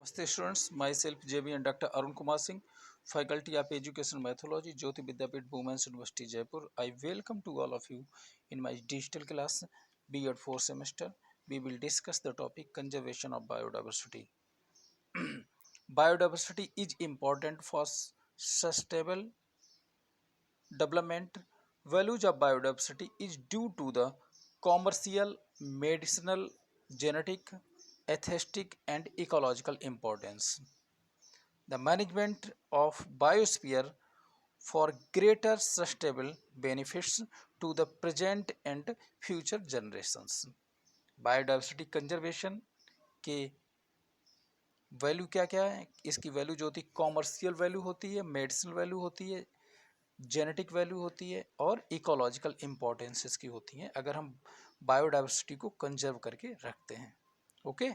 Namaste students, myself JB and Dr. Arun Kumar Singh, Faculty of Education Mythology, Jyoti Vidyapith Women's University Jaipur. I welcome to all of you in my digital class, B.Ed 4th semester. We will discuss the topic conservation of biodiversity. Biodiversity is important for sustainable development. Values of biodiversity is due to the commercial, medicinal, genetic, aesthetic and ecological importance. The management of biosphere for greater sustainable benefits to the present and future generations. Biodiversity conservation के value क्या क्या है? इसकी value जो होती है commercial value होती है, मेडिसिनल वैल्यू होती है, जेनेटिक वैल्यू होती है और इकोलॉजिकल इम्पोर्टेंस इसकी होती है अगर हम बायोडाइवर्सिटी को कंजर्व करके रखते हैं. Okay.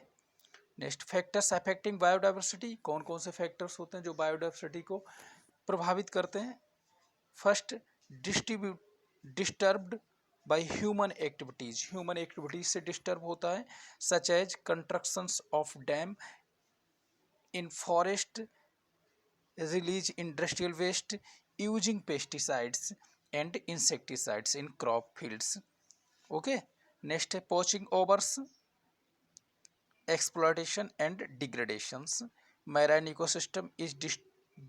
Next, factors affecting biodiversity. कौन कौन से फैक्टर्स होते हैं जो बायोडाइवर्सिटी को प्रभावित करते हैं? First, disturbed by human activities. Human activities से डिस्टर्ब होता है, such as constructions of dam in forest, release industrial waste, using pesticides and insecticides in crop fields. Okay. Next है poaching overs, exploitation and degradations. Marine ecosystem is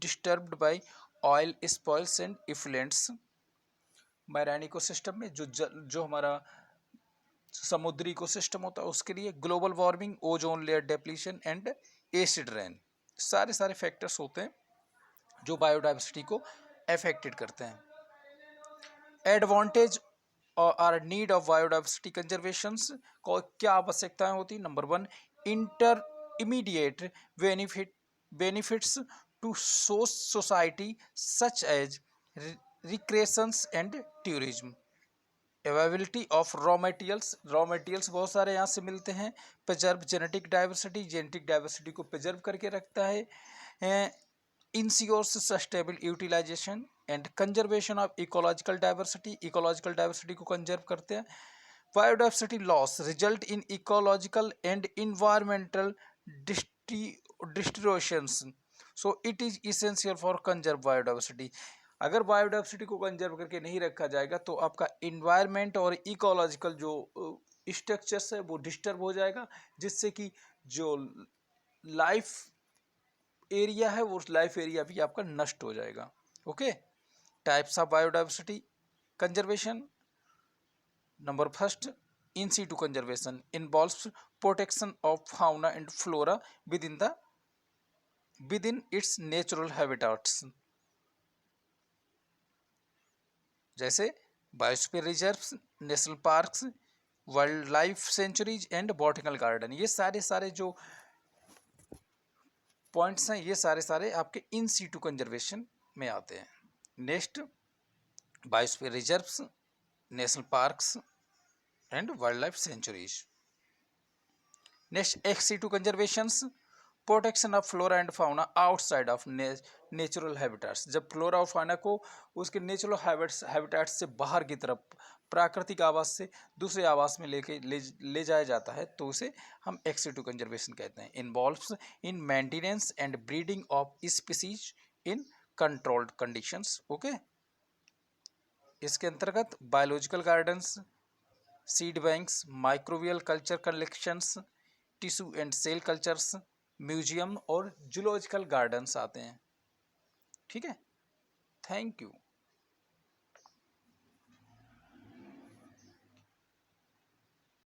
disturbed by oil spills and effluents. Marine ecosystem में जो हमारा समुद्री ecosystem होता है उसके लिए global warming, ozone layer depletion and acid rain, सारे फैक्टर्स होते हैं जो बायोडाइवर्सिटी को अफेक्टेड करते हैं. एडवांटेज और नीड ऑफ बायोडाइवर्सिटी कंजर्वेशन को क्या आवश्यकताएं होती? Number 1, inter immediate benefits to society such as recreations and tourism. Availability of raw materials बहुत सारे यहाँ से मिलते हैं. प्रिजर्व जेनेटिक डाइवर्सिटी को प्रिजर्व करके रखता है. Ensures sustainable utilization and conservation of ecological diversity को कंजर्व करते हैं. Biodiversity loss result in ecological and environmental distributions, so it is essential for conserve biodiversity. अगर बायोडाइवर्सिटी को कंजर्व करके नहीं रखा जाएगा तो आपका इन्वायरमेंट और इकोलॉजिकल जो स्ट्रक्चर्स है वो डिस्टर्ब हो जाएगा, जिससे कि जो लाइफ एरिया है वो लाइफ एरिया भी आपका नष्ट हो जाएगा. Okay. Types of biodiversity conservation. Number first, in situ conservation involves protection of fauna and flora within its natural habitats, जैसे biosphere reserves, national parks, wildlife sanctuaries and botanical garden. ये सारे जो points हैं ये सारे आपके इन situ conservation में आते हैं. Next, biosphere reserves, national parks and wildlife sanctuaries. Next, ex situ conservations, protection of flora and fauna outside of natural habitats. जब फ्लोरा और फाउना को उसके नेचुरल हैबिटाट्स से बाहर की तरफ प्राकृतिक आवास से दूसरे आवास में ले जाया जाता है तो उसे हम एक्स-सीटू कंजर्वेशन कहते हैं. Involves in maintenance and breeding of species in controlled conditions. Okay. इसके अंतर्गत biological gardens, seed banks, microbial culture collections, tissue and cell cultures, museum और जूलॉजिकल गार्डन्स आते हैं. ठीक है. Thank you.